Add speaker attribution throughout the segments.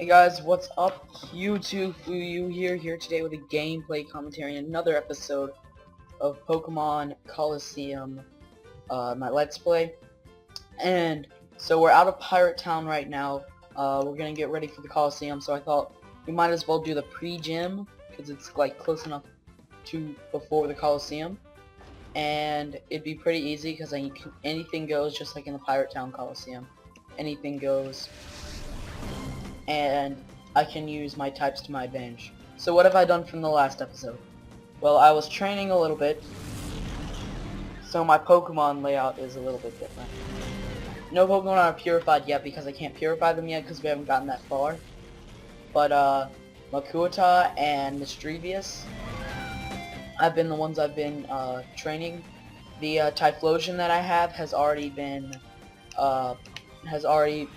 Speaker 1: Hey guys, what's up? YouTube Fuyu here today with a gameplay commentary and another episode of Pokemon Colosseum, my Let's Play. And so we're out of Pirate Town right now. We're gonna get ready for the Colosseum, so I thought we might as well do the pre-gym because it's like close enough to before the Colosseum. And it'd be pretty easy because anything goes, just like in the Pirate Town Colosseum. Anything goes. And I can use my types to my advantage. So what have I done from the last episode? Well, I was training a little bit, so my Pokemon layout is a little bit different. No Pokemon are purified yet because I can't purify them yet because we haven't gotten that far. But Makuhita and Mischievous have been the ones I've been training. The Typhlosion that I have has already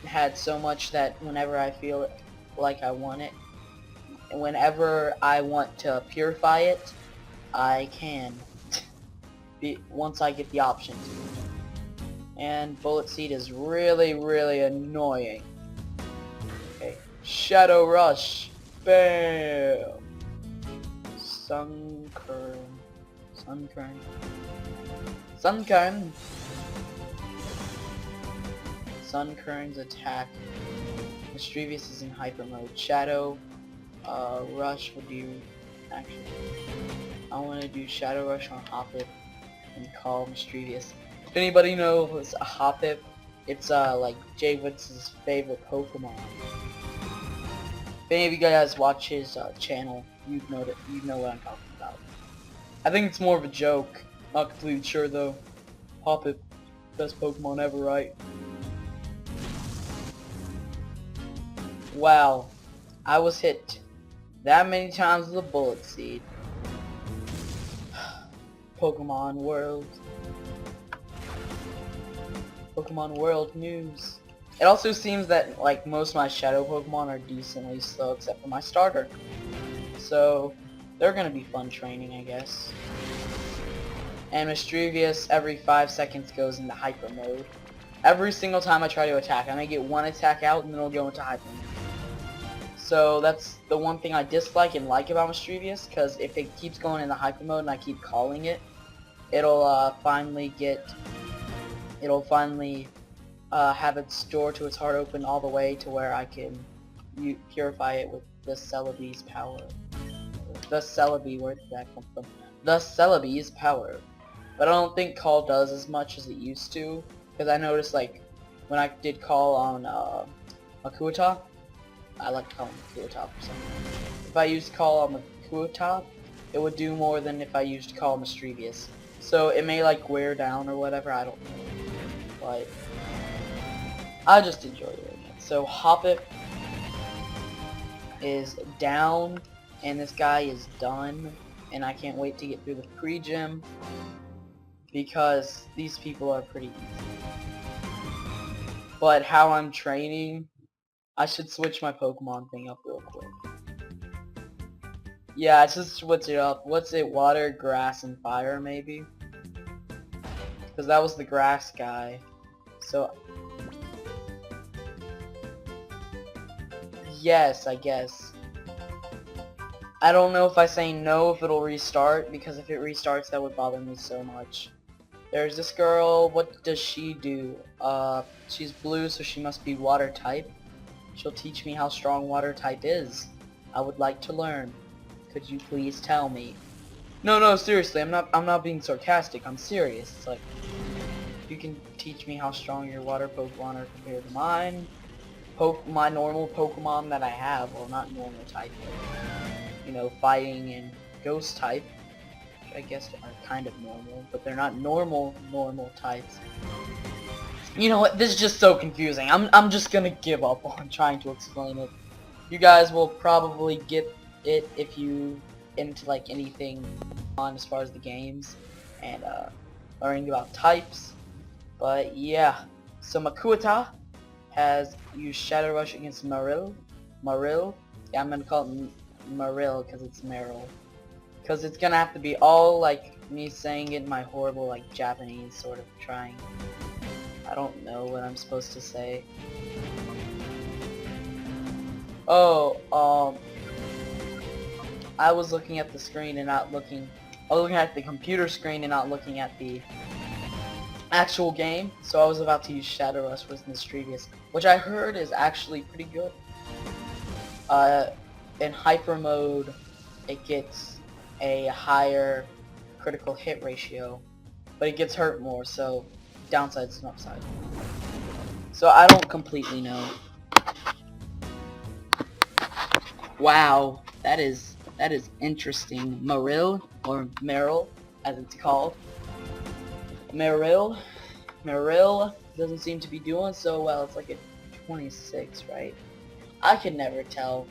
Speaker 1: had so much that whenever I feel like I want it, and whenever I want to purify it, I can. Once I get the option to. And Bullet Seed is really annoying. Okay, Shadow Rush, bam. Sunkern. Sunkern's attack. Mischievous is in hyper mode. Shadow Rush would do. Actually, I want to do Shadow Rush on Hoppip and call Mischievous. If anybody knows a Hoppip, it's like Jay Woods' favorite Pokemon. If any of you guys watch his channel, you'd know what I'm talking about. I think it's more of a joke. Not completely sure though. Hoppip, best Pokemon ever, right? Wow, I was hit that many times with a Bullet Seed. Pokemon World. Pokemon World news. It also seems that like most of my Shadow Pokemon are decently slow except for my starter. So they're gonna be fun training, I guess. And Mischievous every 5 seconds goes into hyper mode. Every single time I try to attack, I may get one attack out and then it'll go into hyper mode. So that's the one thing I dislike and like about Mischievous, because if it keeps going into hyper mode and I keep calling it, it'll finally have its door to its heart open all the way to where I can purify it with the Celebi's power. The Celebi, where did that come from? The Celebi's power. But I don't think call does as much as it used to, because I noticed like when I did call on Makuhita, I like to call him Makuhita for some reason. If I used call on Makuhita, it would do more than if I used call Mischievous. So it may like wear down or whatever, I don't know. But I just enjoy doing it. So Hoppip is down and this guy is done, and I can't wait to get through the pre-gym because these people are pretty easy. But how I'm training, I should switch my Pokemon thing up real quick. Yeah, I should switch it up. What's it? Water, grass, and fire, maybe? Because that was the grass guy. So yes, I guess. I don't know if I say no if it'll restart, because if it restarts that would bother me so much. There's this girl, what does she do? She's blue, so she must be water type. She'll teach me how strong water type is. I would like to learn. Could you please tell me? No, seriously, I'm not being sarcastic, I'm serious. It's like, you can teach me how strong your water Pokemon are compared to mine. My normal Pokemon that I have, well, not normal type, but, you know, fighting and ghost type, which I guess are kind of normal, but they're not normal types. You know what, this is just so confusing. I'm just gonna give up on trying to explain it. You guys will probably get it if you into like anything on as far as the games and learning about types. But yeah, so Makuhita has used Shadow Rush against Marill. Yeah, I'm gonna call it Marill because it's Meryl. Because it's gonna have to be all like me saying it in my horrible like Japanese sort of trying. I don't know what I'm supposed to say. Oh, I was looking at the screen and not looking. I was looking at the computer screen and not looking at the actual game. So I was about to use Shadow Rush with Mischievous, which I heard is actually pretty good. In hyper mode, it gets a higher critical hit ratio, but it gets hurt more. So downsides and upside. So I don't completely know. Wow, that is interesting. Or Meryl, as it's called. Meryl doesn't seem to be doing so well. It's like a 26, right? I could never tell.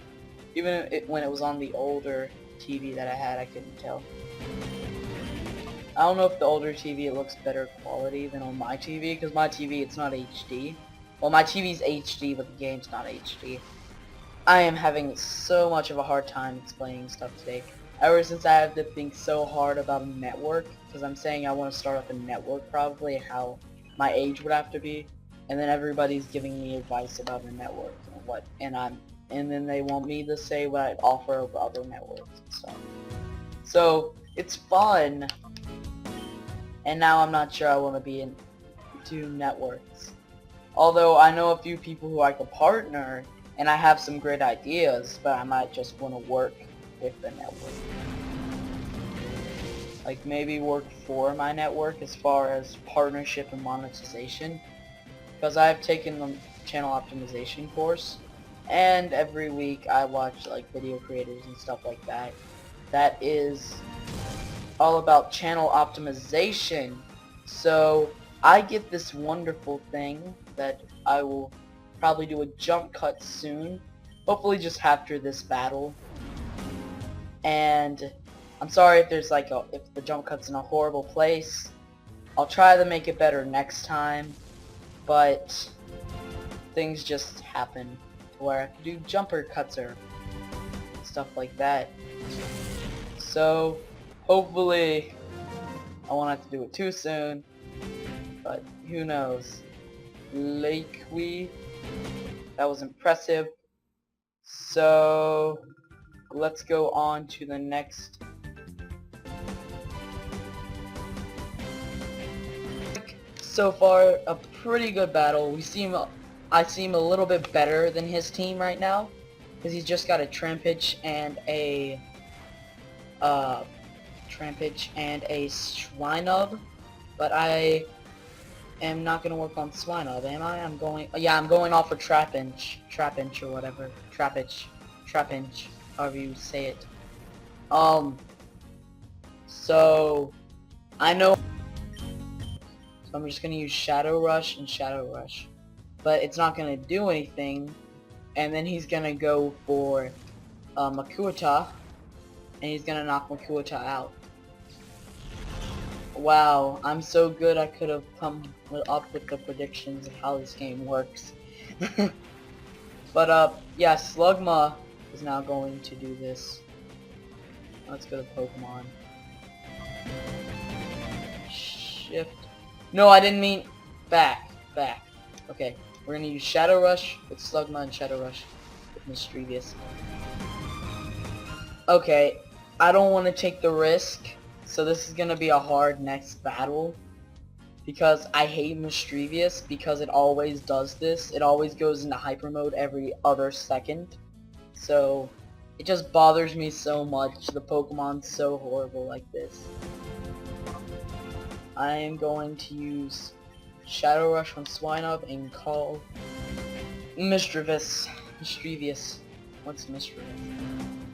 Speaker 1: Even when it was on the older TV that I had, I couldn't tell. I don't know if the older TV it looks better quality than on my TV, because my TV it's not HD. Well, my TV's HD, but the game's not HD. I am having so much of a hard time explaining stuff today. Ever since I have to think so hard about a network, because I'm saying I want to start up a network probably, how my age would have to be, and then everybody's giving me advice about a network and then they want me to say what I'd offer of other networks and stuff. So it's fun, and now I'm not sure I want to be into networks. Although I know a few people who I could partner, and I have some great ideas, but I might just want to work with the network. Like maybe work for my network as far as partnership and monetization. Because I've taken the channel optimization course, and every week I watch like video creators and stuff like that. That is all about channel optimization. So I get this wonderful thing that I will probably do a jump cut soon, hopefully just after this battle. And I'm sorry if there's like if the jump cut's in a horrible place. I'll try to make it better next time, but things just happen to where I have to do jumper cuts or stuff like that. So hopefully I won't have to do it too soon, but who knows. That was impressive. So let's go on to the next. So far, a pretty good battle. I seem a little bit better than his team right now, because he's just got a Trampage and a Swinub, but I am not gonna work on Swinub, am I? I'm going off for Trapinch or whatever, Trapinch, however you say it. So I know. So I'm just gonna use Shadow Rush and Shadow Rush, but it's not gonna do anything. And then he's gonna go for Makuta, and he's gonna knock Makuta out. Wow, I'm so good I could have come up with the predictions of how this game works. But yeah, Slugma is now going to do this. Let's go to Pokemon. Shift. No, I didn't mean back. Okay, we're gonna use Shadow Rush with Slugma and Shadow Rush with Mischievous. Okay, I don't want to take the risk, so this is gonna be a hard next battle. Because I hate Mischievous because it always does this. It always goes into hyper mode every other second. So it just bothers me so much. The Pokemon's so horrible like this. I am going to use Shadow Rush on Swinub and call Mischievous. What's Mischievous?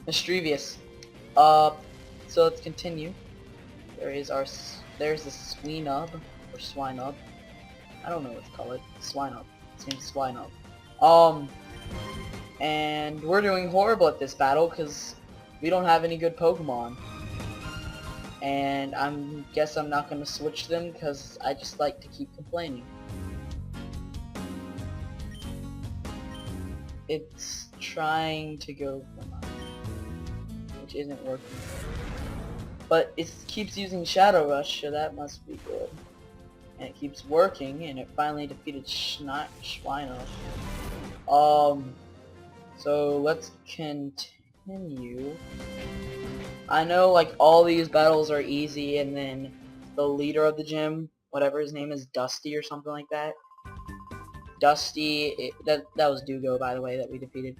Speaker 1: Mischievous. So let's continue. There's the Swinub. Or Swinub. I don't know what to call it. Swinub. Its name's Swinub. And we're doing horrible at this battle because we don't have any good Pokemon. And guess I'm not gonna switch them because I just like to keep complaining. It's trying to go for mine, which isn't working. But it keeps using Shadow Rush, so that must be good. And it keeps working, and it finally defeated Schweino. So let's continue. I know like all these battles are easy, and then the leader of the gym, whatever his name is, Dusty or something like that. Dusty, that was Dugo, by the way, that we defeated.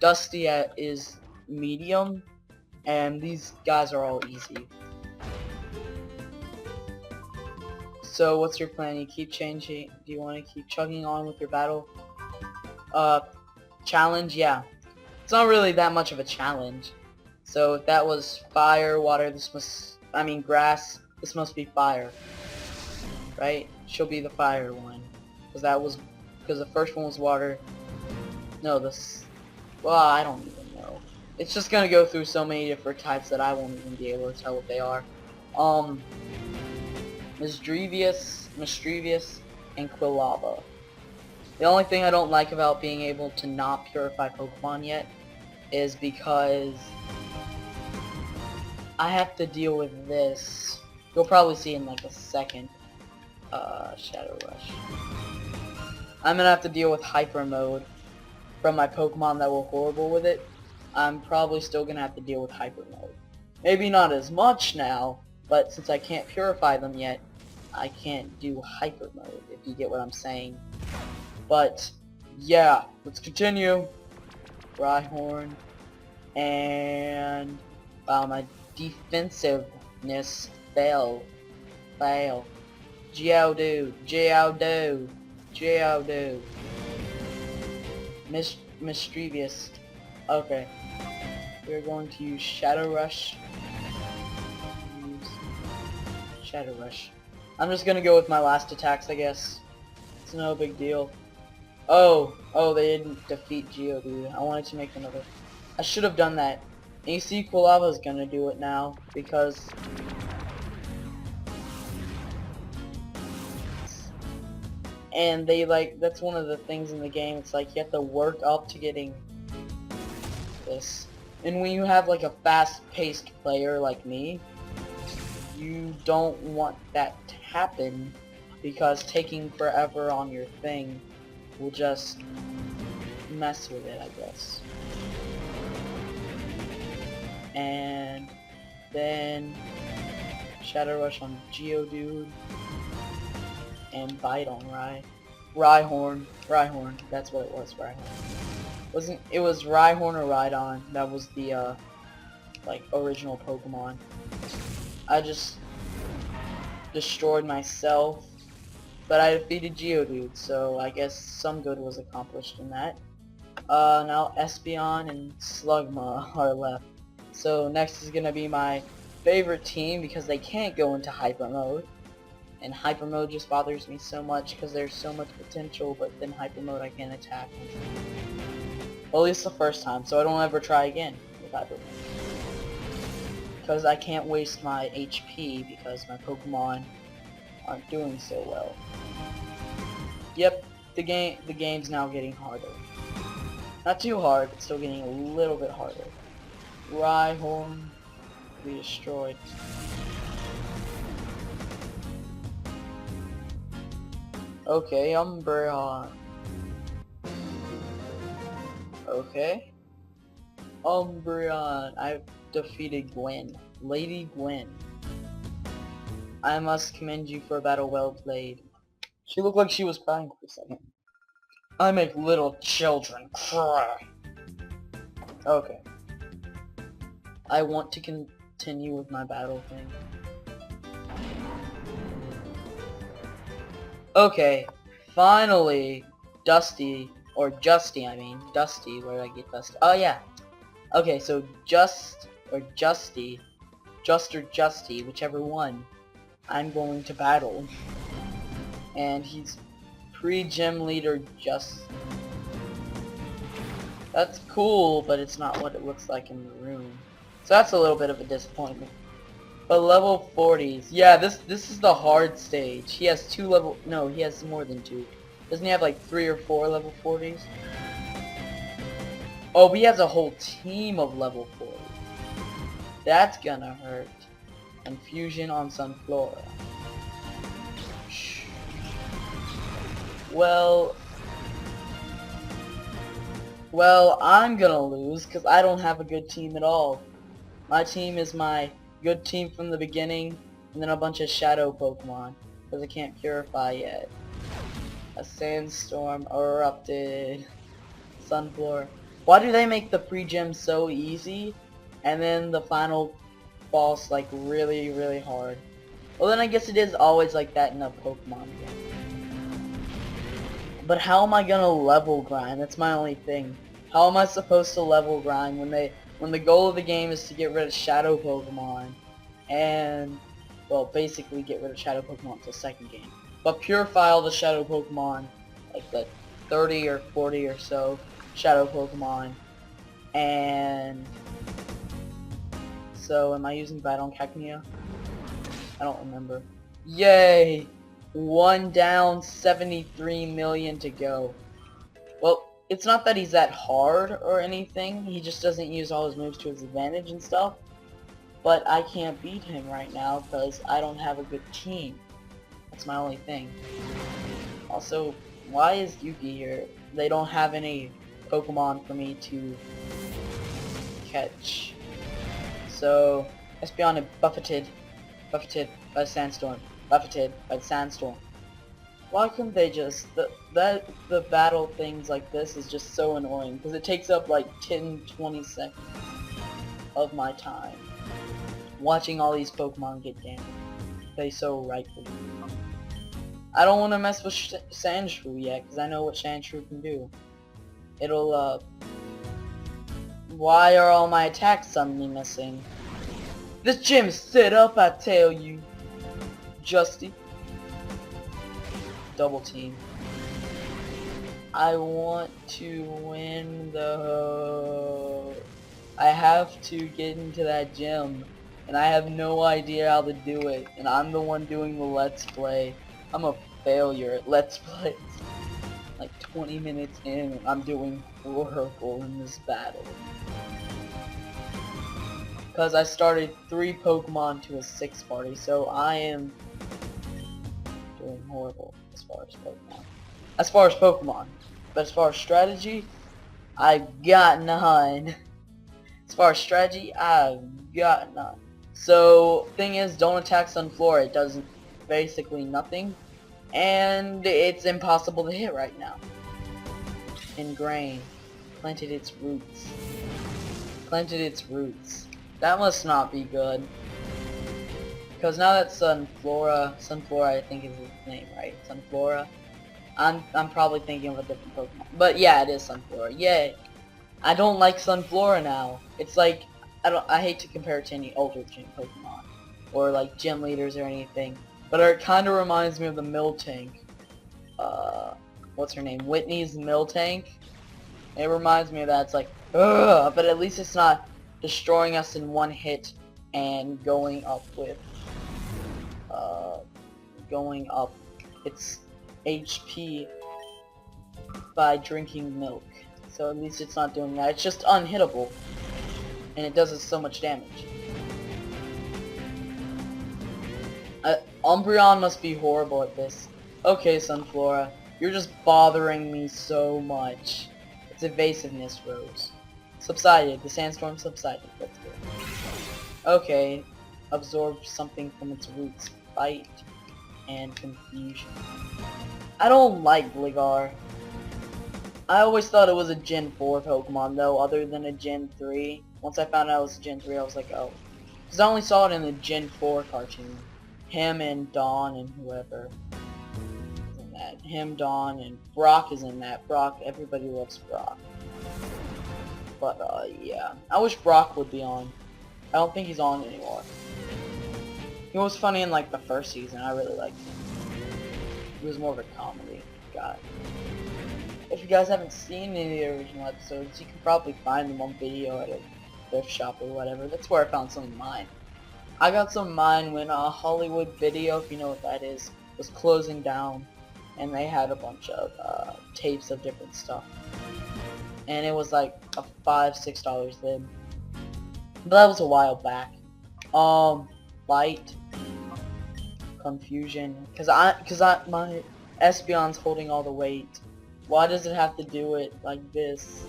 Speaker 1: Dusty is medium, and these guys are all easy. So what's your plan? You keep changing? Do you want to keep chugging on with your battle? Challenge? Yeah. It's not really that much of a challenge. So if that was fire, water, this must, I mean grass, this must be fire. Right? She'll be the fire one. Because the first one was water. No, well, I don't even know. It's just gonna go through so many different types that I won't even be able to tell what they are. Mischievous, and Quilava. The only thing I don't like about being able to not purify Pokemon yet is because I have to deal with this. You'll probably see in like a second. Shadow Rush. I'm gonna have to deal with Hyper Mode from my Pokemon that were horrible with it. I'm probably still gonna have to deal with Hyper Mode. Maybe not as much now, but since I can't purify them yet, I can't do Hyper Mode, if you get what I'm saying. But, yeah, let's continue. Rhyhorn. And, wow, my defensiveness fail. Geodude. Mischievous. Okay. We're going to use Shadow Rush. Shadow Rush. I'm just gonna go with my last attacks, I guess. It's no big deal. Oh, they didn't defeat Geodude. I wanted to make another. I should have done that. And you see, Quilava's gonna do it now, because... And they, like, that's one of the things in the game, it's like, you have to work up to getting this. And when you have, like, a fast-paced player like me, you don't want that to happen, because taking forever on your thing will just mess with it, I guess. And then Shadow Rush on Geodude and Bite on Rhyhorn, that's what it was, Rhyhorn. It was Rhyhorn or Rhydon, that was the like original Pokemon. I just destroyed myself, but I defeated Geodude, so I guess some good was accomplished in that. Now Espeon and Slugma are left. So next is gonna be my favorite team because they can't go into Hyper Mode. And Hyper Mode just bothers me so much because there's so much potential, but then Hyper Mode I can't attack them. Well, at least the first time, so I don't ever try again with Hyper Mode. Because I can't waste my HP because my Pokemon aren't doing so well. Yep, the game's now getting harder. Not too hard, but still getting a little bit harder. Rhyhorn be destroyed. Okay, Umbreon. Okay. Umbreon. I've defeated Gwen. Lady Gwen. I must commend you for a battle well played. She looked like she was crying for a second. I make little children cry. Okay. I want to continue with my battle thing. Okay, finally, Dusty, or Justy, I mean, Dusty, where did I get Dusty? Oh yeah. Okay, so Just, or Justy, Just or Justy, whichever one, I'm going to battle. And he's pre-gym leader Just. That's cool, but it's not what it looks like in the room. So that's a little bit of a disappointment. But level 40s. Yeah, this is the hard stage. He has no, he has more than 2. Doesn't he have like 3 or 4 level 40s? Oh, but he has a whole team of level 40s. That's gonna hurt. And Fusion on Sunflora. Well, Well, I'm gonna lose because I don't have a good team at all. My team is my good team from the beginning, and then a bunch of shadow Pokemon, because I can't purify yet. A sandstorm erupted. Sunflower. Why do they make the pre-gym so easy, and then the final boss like really, really hard? Well, then I guess it is always like that in a Pokemon game. But how am I gonna level grind? That's my only thing. How am I supposed to level grind when the goal of the game is to get rid of shadow Pokemon and, well, basically get rid of shadow Pokemon until second game, but purify all the shadow Pokemon, like the 30 or 40 or so shadow Pokemon. And so am I using Battle on Cacnea? I don't remember. Yay! 1 down, 73 million to go. Well, it's not that he's that hard or anything, he just doesn't use all his moves to his advantage and stuff. But I can't beat him right now because I don't have a good team. That's my only thing. Also, why is Yuki here? They don't have any Pokemon for me to catch. So, Espeon buffeted by the sandstorm, buffeted by the sandstorm. Why couldn't they just, the battle things like this is just so annoying, because it takes up like 10-20 seconds of my time watching all these Pokemon get damaged. They so rightfully. I don't want to mess with Sandshrew yet, because I know what Sandshrew can do. It'll, why are all my attacks suddenly missing? This gym is set up, I tell you. Justy. Double team. I want to win though. I have to get into that gym, and I have no idea how to do it, and I'm the one doing the Let's Play. I'm a failure at Let's Plays. Like 20 minutes in, and I'm doing horrible in this battle. Because I started 3 Pokemon to a 6 party, so I am doing horrible as far as Pokemon. As far as Pokemon. But as far as strategy, I've got none. As far as strategy, I've got none. So, thing is, don't attack Sunflora. It does basically nothing. And it's impossible to hit right now. Ingrain. Planted its roots. Planted its roots. That must not be good. Because now that Sunflora I think is his name, right? Sunflora. I'm probably thinking of a different Pokemon. But yeah, it is Sunflora. Yay! I don't like Sunflora now. It's like, I hate to compare it to any older gym Pokemon. Or like gym leaders or anything. But it kinda reminds me of the Miltank. What's her name? Whitney's Miltank. It reminds me of that. It's like, ugh, but at least it's not destroying us in one hit and going up with, going up its HP by drinking milk. So at least it's not doing that. It's just unhittable. And it does us so much damage. Umbreon must be horrible at this. Okay, Sunflora. You're just bothering me so much. It's evasiveness, Rose. Subsided. The sandstorm subsided. That's good. Okay. Absorb something from its roots. Bite and confusion. I don't like Gligar. I always thought it was a Gen 4 Pokemon though, other than a Gen 3. Once I found out it was a Gen 3, I was like, oh. Because I only saw it in the Gen 4 cartoon. Him and Dawn and whoever is in that. Him, Dawn, and Brock is in that. Brock, everybody loves Brock. But, yeah. I wish Brock would be on. I don't think he's on anymore. He was funny in, like, the first season. I really liked him. He was more of a comedy guy. If you guys haven't seen any of the original episodes, you can probably find them on video at a thrift shop or whatever. That's where I found some of mine. I got some of mine when Hollywood Video, if you know what that is, was closing down. And they had a bunch of tapes of different stuff. And it was like a $5-6 vid. But that was a while back. Light. Confusion. Cause my Espeon's holding all the weight. Why does it have to do it like this?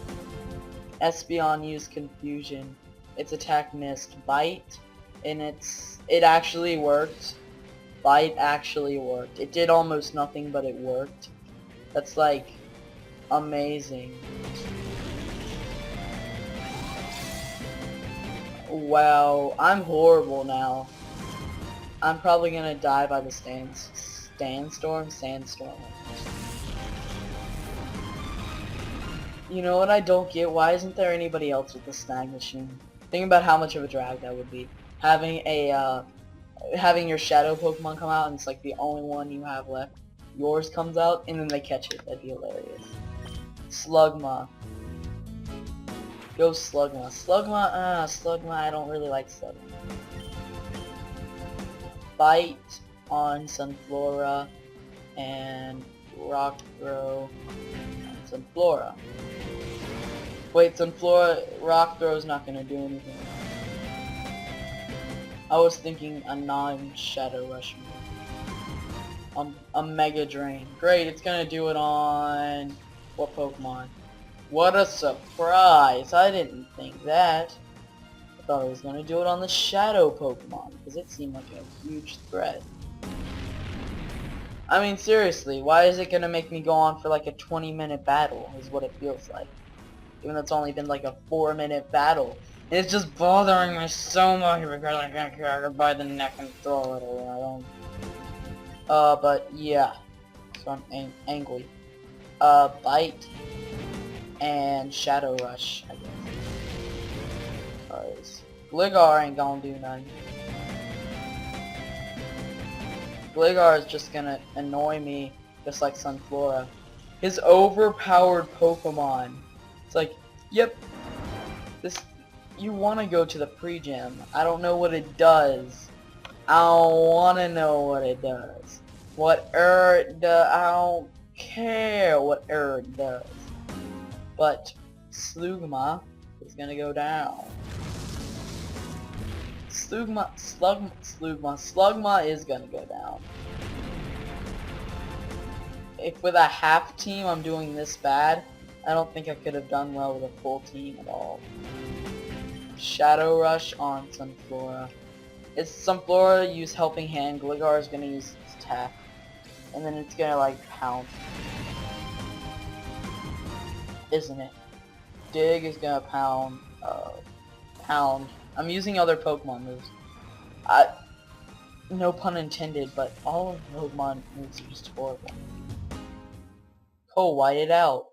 Speaker 1: Espeon used confusion. Its attack missed. Bite, and it actually worked. Bite actually worked. It did almost nothing, but it worked. That's like amazing. Wow, I'm horrible now. I'm probably gonna die by the sandstorm. You know what I don't get? Why isn't there anybody else with the snag machine? Think about how much of a drag that would be. Having your shadow Pokemon come out and it's like the only one you have left. Yours comes out and then they catch it. That'd be hilarious. Slugma. Go Slugma. Slugma, I don't really like Slugma. Bite on Sunflora and Rock Throw on Sunflora. Wait, Sunflora, Rock Throw's not gonna do anything. I was thinking a non-Shadow Rush move. A Mega Drain. Great, it's gonna do it on... what Pokemon? What a surprise! I didn't think that. I thought it was gonna do it on the Shadow Pokemon, because it seemed like a huge threat. I mean, seriously, why is it gonna make me go on for like a 20-minute battle, is what it feels like. Even though it's only been like a 4-minute battle. And it's just bothering me so much because I can't grab it by the neck and throw it around. But yeah. So I'm angry. Bite and Shadow Rush, I guess. Because Gligar ain't gonna do nothing. Gligar is just gonna annoy me, just like Sunflora. His overpowered Pokemon. It's like, yep, you want to go to the pre-gym. I don't know what it does. I don't want to know what it does. I don't care what it does. But Slugma is gonna go down. Slugma is gonna go down. If with a half team I'm doing this bad, I don't think I could have done well with a full team at all. Shadow Rush on Sunflora. It's Sunflora use Helping Hand, Gligar is gonna use its attack. And then it's gonna like pound. Isn't it? Dig is gonna pound. Pound. I'm using other Pokemon moves. No pun intended, but all of the Pokemon moves are just horrible. Oh, white it out.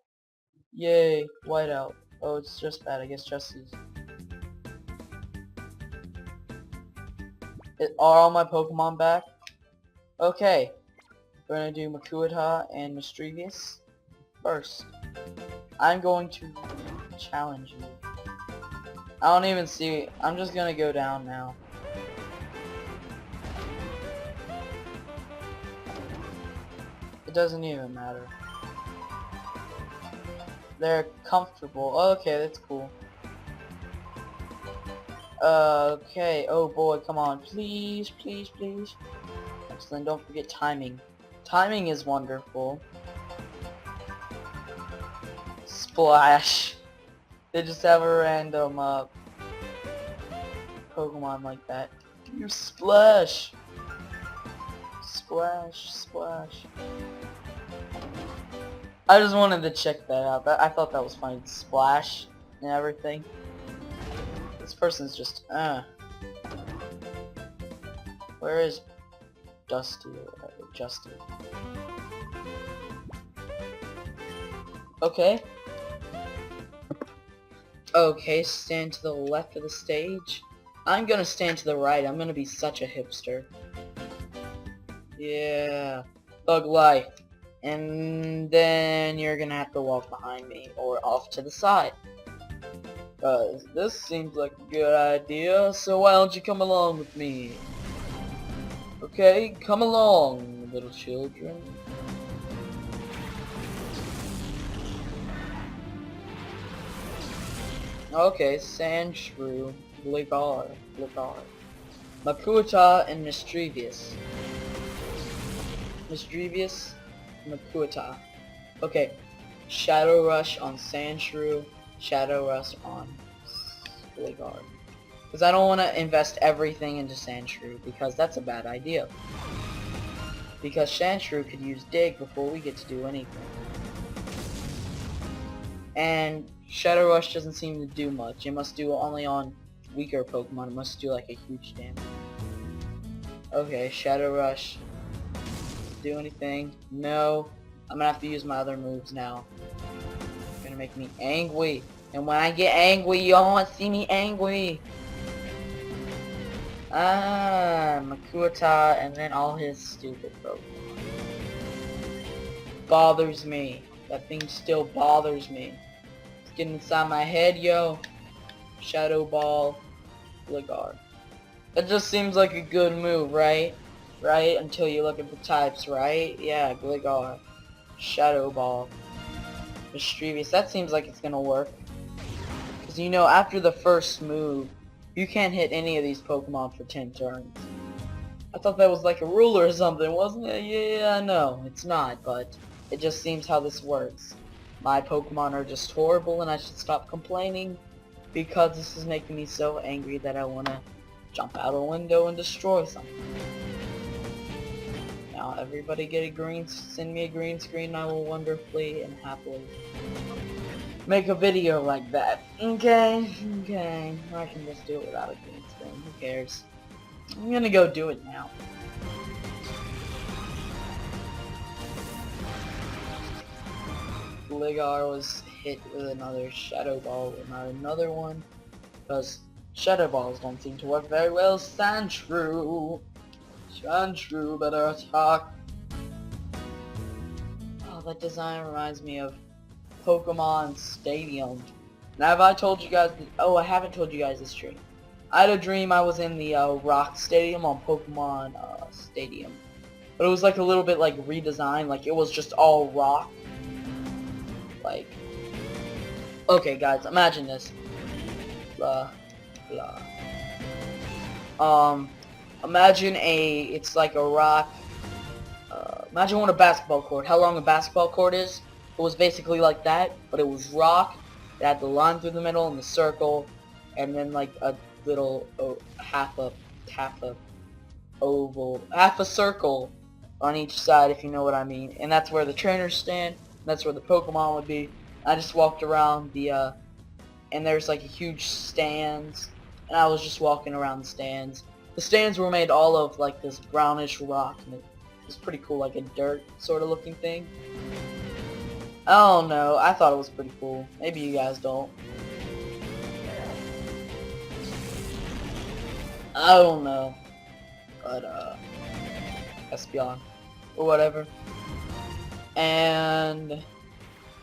Speaker 1: Yay, white out. Oh, it's just bad. I guess Justice. Are all my Pokemon back? Okay. We're gonna do Makuhita and Mischievous first. I'm going to challenge you. I don't even see. I'm just gonna go down now. It doesn't even matter. They're comfortable. Okay, that's cool. Okay. Oh boy, come on. Please, please, please. Excellent. Don't forget timing. Timing is wonderful. Splash. They just have a random, Pokemon like that. You splash! Splash, splash. I just wanted to check that out. I thought that was funny. Splash and everything. This person's just, Where is Dusty or whatever? Justy. Okay. Okay, stand to the left of the stage. I'm gonna stand to the right. I'm gonna be such a hipster. Yeah. Thug life. And then you're gonna have to walk behind me or off to the side. Cause this seems like a good idea, so why don't you come along with me? Okay, come along, little children. Okay, Sandshrew, Gligar, Makuhita, and Mischievous. Makuhita. Okay, Shadow Rush on Sandshrew, Shadow Rush on Gligar. Because I don't want to invest everything into Sandshrew, because that's a bad idea. Because Sandshrew could use Dig before we get to do anything. And Shadow Rush doesn't seem to do much. It must do only on weaker Pokemon. It must do like a huge damage. Okay, Shadow Rush. Do anything? No. I'm gonna have to use my other moves now. It's gonna make me angry. And when I get angry, y'all want to see me angry. Makuata, and then all his stupid Pokemon. Bothers me. That thing still bothers me. It's getting inside my head, yo. Shadow Ball, Gligar. That just seems like a good move, right? Right? Until you look at the types, right? Yeah, Gligar. Shadow Ball. Mischievous. That seems like it's gonna work. Because you know, after the first move, you can't hit any of these Pokemon for 10 turns. I thought that was like a rule or something, wasn't it? Yeah, no, it's not, but it just seems how this works. My Pokemon are just horrible and I should stop complaining because this is making me so angry that I want to jump out a window and destroy something. Now everybody get a green, send me a green screen, I will wonderfully and happily make a video like that. Okay, okay, I can just do it without a green screen, who cares? I'm gonna go do it now. Gligar was hit with another Shadow Ball, and not another one, because Shadow Balls don't seem to work very well. Sandshrew! Sandshrew, better attack! Oh, that design reminds me of Pokemon Stadium. Now have I told you guys, oh, I haven't told you guys this dream. I had a dream I was in the Rock Stadium on Pokemon Stadium. But it was like a little bit like redesigned, like it was just all rock. Like, okay guys, imagine this. Blah, blah. Imagine it's like a rock. Imagine what a basketball court, how long a basketball court is. It was basically like that, but it was rock. It had the line through the middle and the circle, and then like a little half a oval, half a circle on each side, if you know what I mean. And that's where the trainers stand. That's where the Pokemon would be. I just walked around the and there's like a huge stands, and I was just walking around the stands. The stands were made all of like this brownish rock, and it was pretty cool, like a dirt sort of looking thing. I don't know, I thought it was pretty cool. Maybe you guys don't. I don't know. But Espeon or whatever. And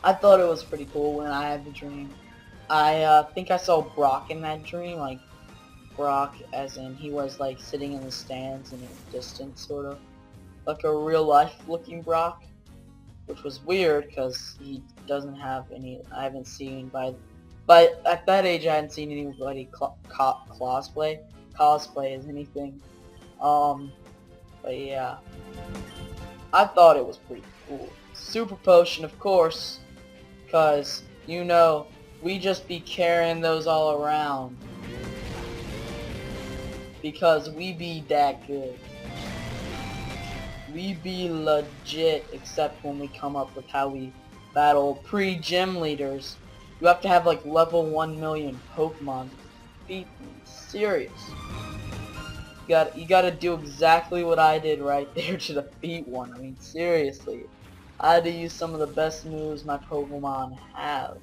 Speaker 1: I thought it was pretty cool when I had the dream. I think I saw Brock in that dream, like Brock as in he was like sitting in the stands in a distance sort of. Like a real life looking Brock. Which was weird because he doesn't have any, I haven't seen but at that age I hadn't seen anybody cosplay as anything. But yeah. I thought it was pretty cool. Super Potion, of course, because, you know, we just be carrying those all around. Because we be that good. We be legit, except when we come up with how we battle pre-gym leaders. You have to have like level 1 million Pokemon to beat me. Serious. You gotta do exactly what I did right there to defeat one. I mean, seriously. I had to use some of the best moves my Pokemon have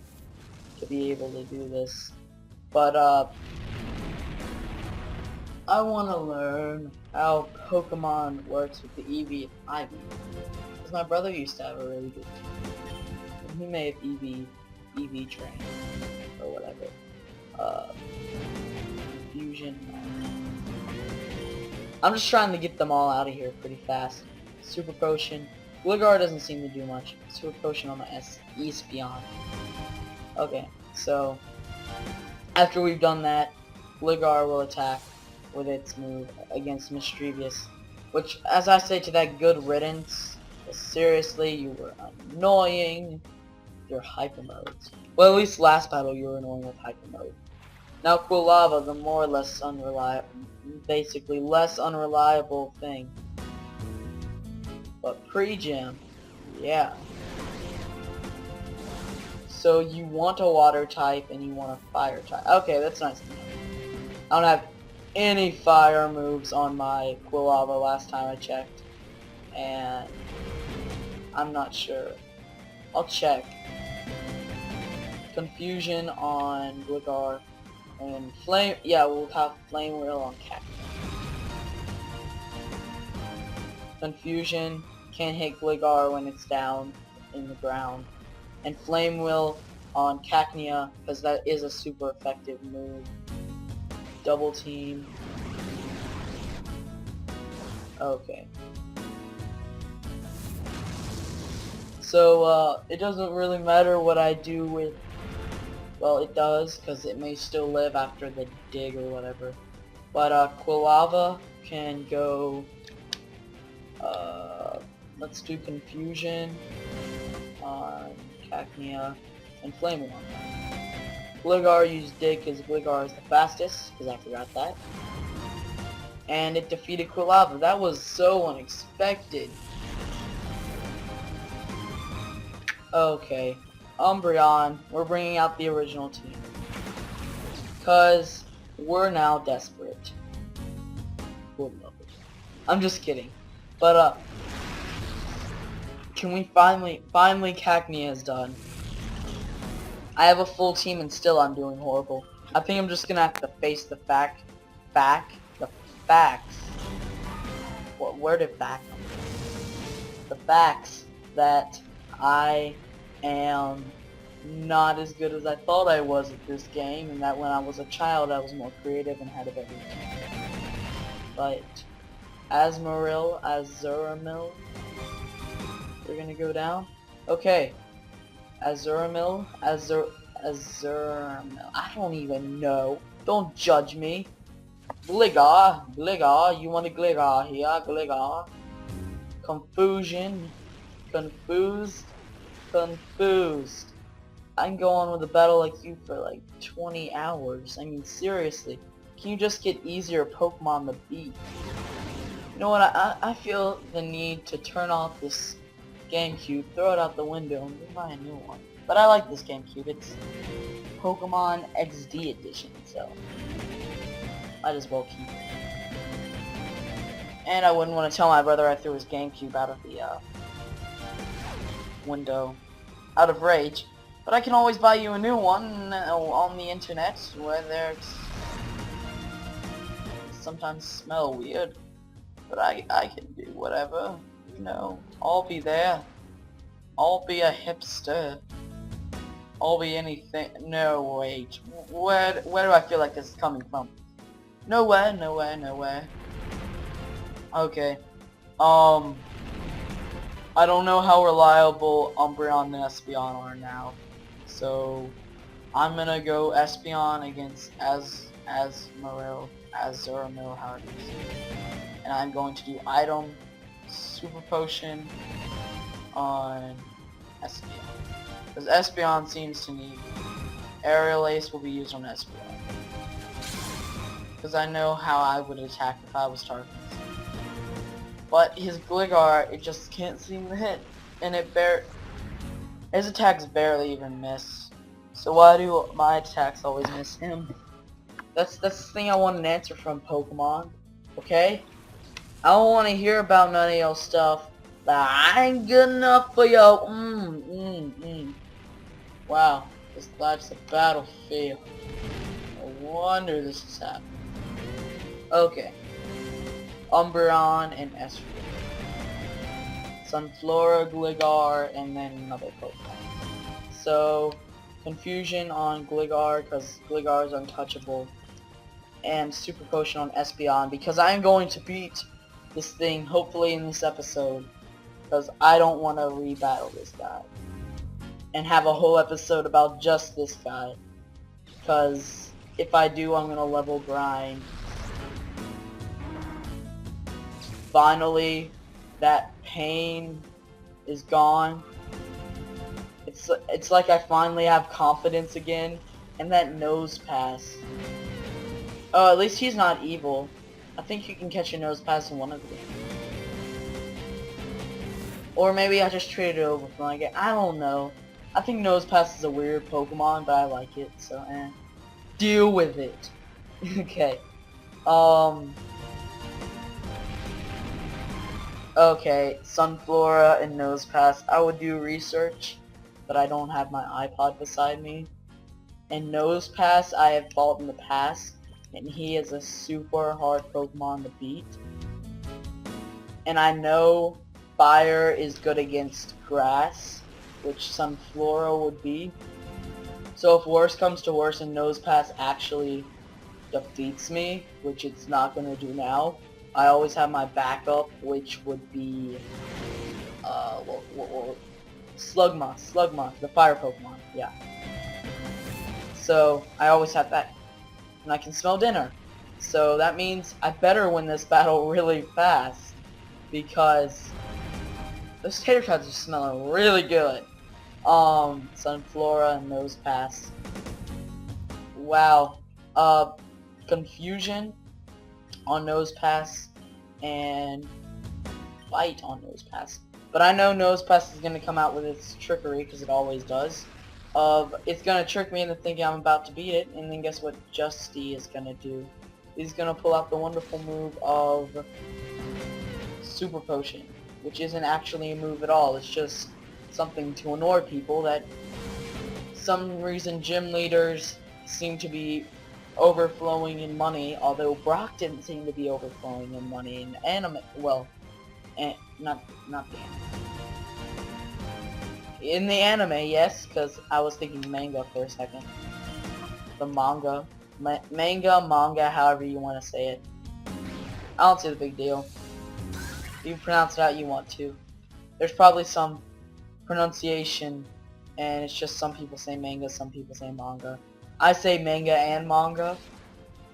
Speaker 1: to be able to do this. But, I want to learn how Pokemon works with the EV and IV. Because my brother used to have a really good team. And he may have EV trained, or whatever. Fusion. I'm just trying to get them all out of here pretty fast. Super Potion. Gligar doesn't seem to do much. Super Potion on my Espeon. Okay, so after we've done that, Gligar will attack with its move against Mischievous. Which, as I say to that, good riddance. Seriously, you were annoying. your hyper modes. Well, at least last battle you were annoying with hyper mode. Now Quilava, the more or less unreliable, basically less unreliable thing. But pre-gym, yeah. So you want a water type and you want a fire type. Okay, that's nice to know. I don't have any fire moves on my Quilava last time I checked. And I'm not sure. I'll check. Confusion on Gligar. And Flame, yeah, we'll have Flame Wheel on Cactus. Confusion can't hit Gligar when it's down in the ground. And Flame Wheel on Cacnea, because that is a super effective move. Double Team. Okay. So, it doesn't really matter what I do with... Well, it does, because it may still live after the dig or whatever. But, Quilava can go... let's do Confusion on Cacnea and Flame Wheel. Gligar used Dig because Gligar is the fastest, because I forgot that. And it defeated Quilava. That was so unexpected. Okay, Umbreon, we're bringing out the original team. Because we're now desperate. I'm just kidding. But, can we finally Cacnea is done. I have a full team and still I'm doing horrible. I think I'm just gonna have to face the facts. Where did fact come from? The facts that I am not as good as I thought I was at this game, and that when I was a child I was more creative and had a better team. But Azuramil, we're gonna go down. Okay, Azuramil, I don't even know. Don't judge me. Gligar, you want a Gligar here, Gligar. Confusion, confused. I can go on with a battle like you for like 20 hours. I mean, seriously, can you just get easier Pokemon to beat? You know what, I feel the need to turn off this GameCube, throw it out the window, and buy a new one. But I like this GameCube, it's Pokemon XD edition, so might as well keep it. And I wouldn't want to tell my brother I threw his GameCube out of the window, out of rage. But I can always buy you a new one on the internet, where there's sometimes smell weird. But I can do whatever, you know. I'll be there. I'll be a hipster. I'll be anything. No, wait. Where do I feel like this is coming from? Nowhere. Okay. I don't know how reliable Umbreon and Espeon are now. So I'm gonna go Espeon against Azuramil, how it is. And I'm going to do item Super Potion on Espeon. Because Espeon seems to need Aerial Ace will be used on Espeon. Because I know how I would attack if I was targeting. But his Gligar, it just can't seem to hit. And his attacks barely even miss. So why do my attacks always miss him? That's the thing I want an answer from Pokemon. Okay? I don't want to hear about none of your stuff. That I ain't good enough for yo. Wow, that's a battlefield. No wonder this is happening. Okay. Umbreon and Espeon. Sunflora, Gligar, and then another Pokemon. So, Confusion on Gligar, because Gligar is untouchable. And Super Potion on Espeon, because I'm going to beat this thing, hopefully in this episode. Because I don't want to re-battle this guy. And have a whole episode about just this guy. Because if I do, I'm going to level grind. Finally, that pain is gone. It's like I finally have confidence again, and that nose pass. Oh, at least he's not evil. I think you can catch a nose pass in one of the games. Or maybe I just traded it over from like it. I don't know. I think nose pass is a weird Pokemon, but I like it, so deal with it. Okay. Okay, Sunflora and Nosepass. I would do research, but I don't have my iPod beside me. And Nosepass, I have fought in the past, and he is a super hard Pokemon to beat. And I know Fire is good against Grass, which Sunflora would be. So if worse comes to worse and Nosepass actually defeats me, which it's not going to do now, I always have my backup, which would be, Slugma, the fire Pokemon, yeah. So, I always have that, and I can smell dinner. So that means I better win this battle really fast, because those tater tots are smelling really good. Sunflora and Nosepass. Wow. Confusion on Nosepass and Bite on Nosepass. But I know Nosepass is going to come out with its trickery, because it always does. It's going to trick me into thinking I'm about to beat it, and then guess what Justy is going to do? He's going to pull out the wonderful move of Super Potion, which isn't actually a move at all. It's just something to annoy people that some reason gym leaders seem to be overflowing in money, although Brock didn't seem to be overflowing in money in anime. Well, not the anime. In the anime, yes, because I was thinking manga for a second. The manga. Manga, however you want to say it. I don't see the big deal. You pronounce it how you want to. There's probably some pronunciation, and it's just some people say manga, some people say manga. I say manga and manga.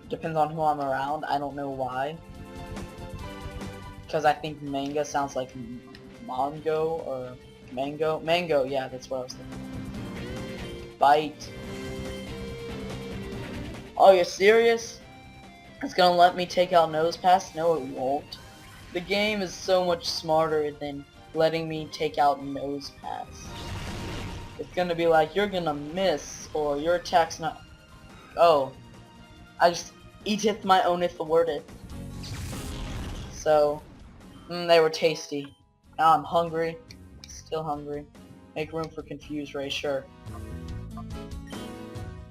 Speaker 1: Depends on who I'm around. I don't know why. Because I think manga sounds like mango or mango. Mango, yeah, that's what I was thinking. Bite. Oh, you're serious? It's gonna let me take out Nosepass? No, it won't. The game is so much smarter than letting me take out Nosepass. It's gonna be like, you're gonna miss, or your attack's not... Oh. I just eateth my owneth the wordeth. So, they were tasty. Now I'm hungry. Still hungry. Make room for Confuse Ray, sure.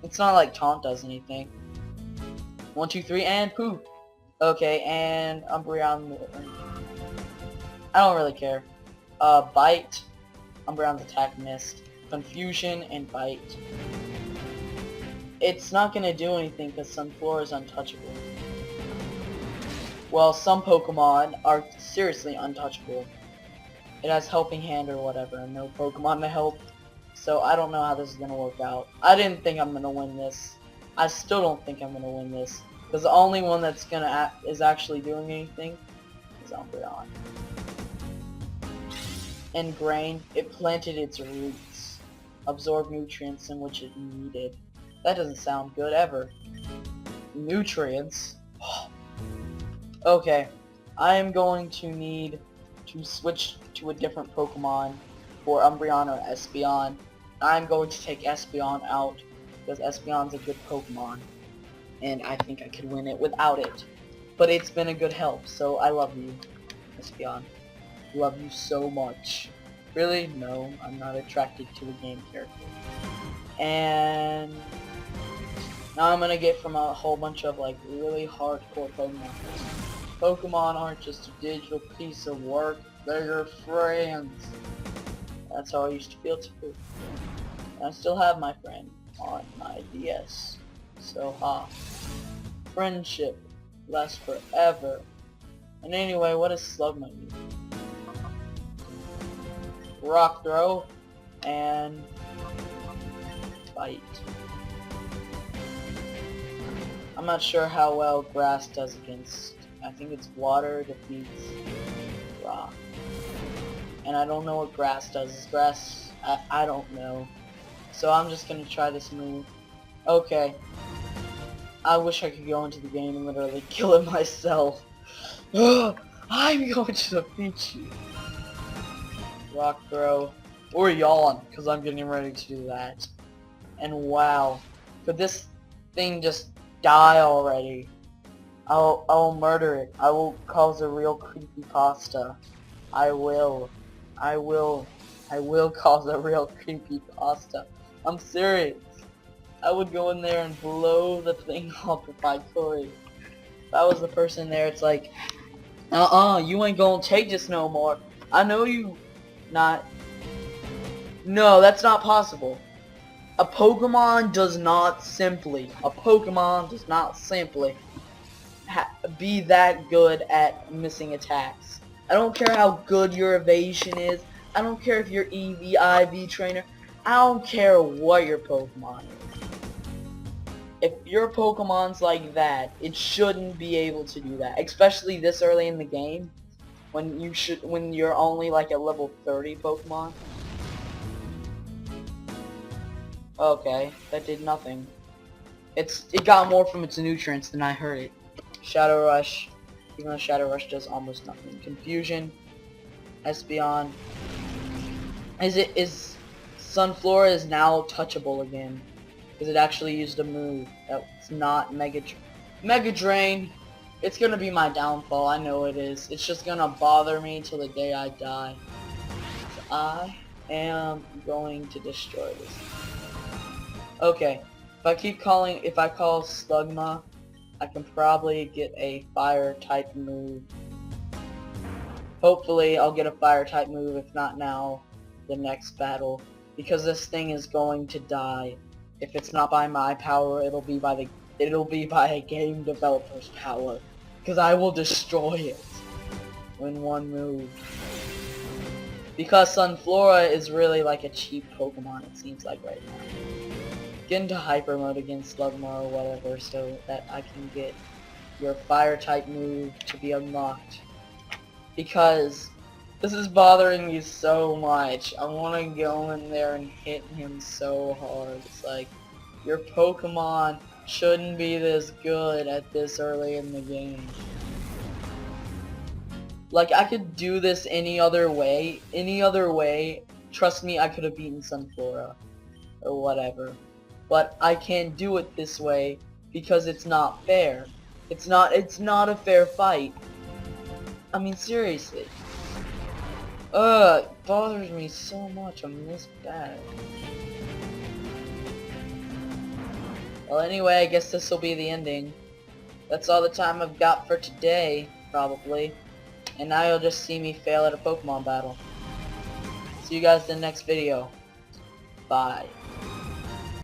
Speaker 1: It's not like Taunt does anything. 1, 2, 3, and poof! Okay, and Umbreon... I don't really care. Bite. Umbreon's attack missed. Confusion and Bite. It's not gonna do anything because Sunflora is untouchable. Well, some Pokemon are seriously untouchable. It has Helping Hand or whatever, and no Pokemon to help. So I don't know how this is gonna work out. I didn't think I'm gonna win this. I still don't think I'm gonna win this. Because the only one that's gonna is actually doing anything is Umbreon. Ingrain, it planted its roots. Absorb nutrients in which it needed. That doesn't sound good ever. Nutrients? Okay, I am going to need to switch to a different Pokemon for Umbreon or Espeon. I'm going to take Espeon out because Espeon's a good Pokemon, and I think I could win it without it. But it's been a good help, so I love you, Espeon. Love you so much. Really? No, I'm not attracted to a game character. And now I'm gonna get from a whole bunch of like really hardcore Pokemon. Pokemon aren't just a digital piece of work, they're your friends. That's how I used to feel too. And I still have my friend on my DS. So friendship lasts forever. And anyway, what does Slugma use? Rock Throw and Bite. I'm not sure how well Grass does against... I think it's Water defeats Rock. And I don't know what Grass does. Is Grass I don't know. So I'm just gonna try this move. Okay. I wish I could go into the game and literally kill it myself. I'm going to defeat you. Rock throw. Or yawn, because I'm getting ready to do that. And wow. Could this thing just die already? I'll murder it. I will cause a real creepypasta. I will. I will. I will cause a real creepypasta. I'm serious. I would go in there and blow the thing up if I could. If I was the person there, it's like, you ain't gonna take this no more. I know you not. No, that's not possible. A Pokemon does not simply be that good at missing attacks. I don't care how good your evasion is. I don't care if you're EV, IV trainer. I don't care what your Pokemon is. If your Pokemon's like that, it shouldn't be able to do that. Especially this early in the game, when you're only like a level 30 Pokemon. Okay, that did nothing. It got more from its nutrients than I heard it. Shadow Rush, even though Shadow Rush does almost nothing. Confusion, Espeon. Is Sunflora is now touchable again. Because it actually used a move that's not Mega Drain. It's gonna be my downfall, I know it is. It's just gonna bother me till the day I die. So I am going to destroy this. Okay, if I call Slugma, I can probably get a fire type move. Hopefully I'll get a fire type move, if not now, the next battle. Because this thing is going to die. If it's not by my power, it'll be by a game developer's power. Because I will destroy it in one move. Because Sunflora is really like a cheap Pokemon, it seems like right now. Get into Hyper Mode against Slugma or whatever so that I can get your fire type move to be unlocked. Because this is bothering me so much. I want to go in there and hit him so hard. It's like, your Pokemon shouldn't be this good at this early in the game. Like, I could do this any other way. Trust me, I could have beaten Sunflora. Or whatever. But I can't do it this way because it's not fair. It's not a fair fight. I mean, seriously. It bothers me so much. I'm this bad. Well, anyway, I guess this will be the ending. That's all the time I've got for today, probably. And now you'll just see me fail at a Pokemon battle. See you guys in the next video. Bye.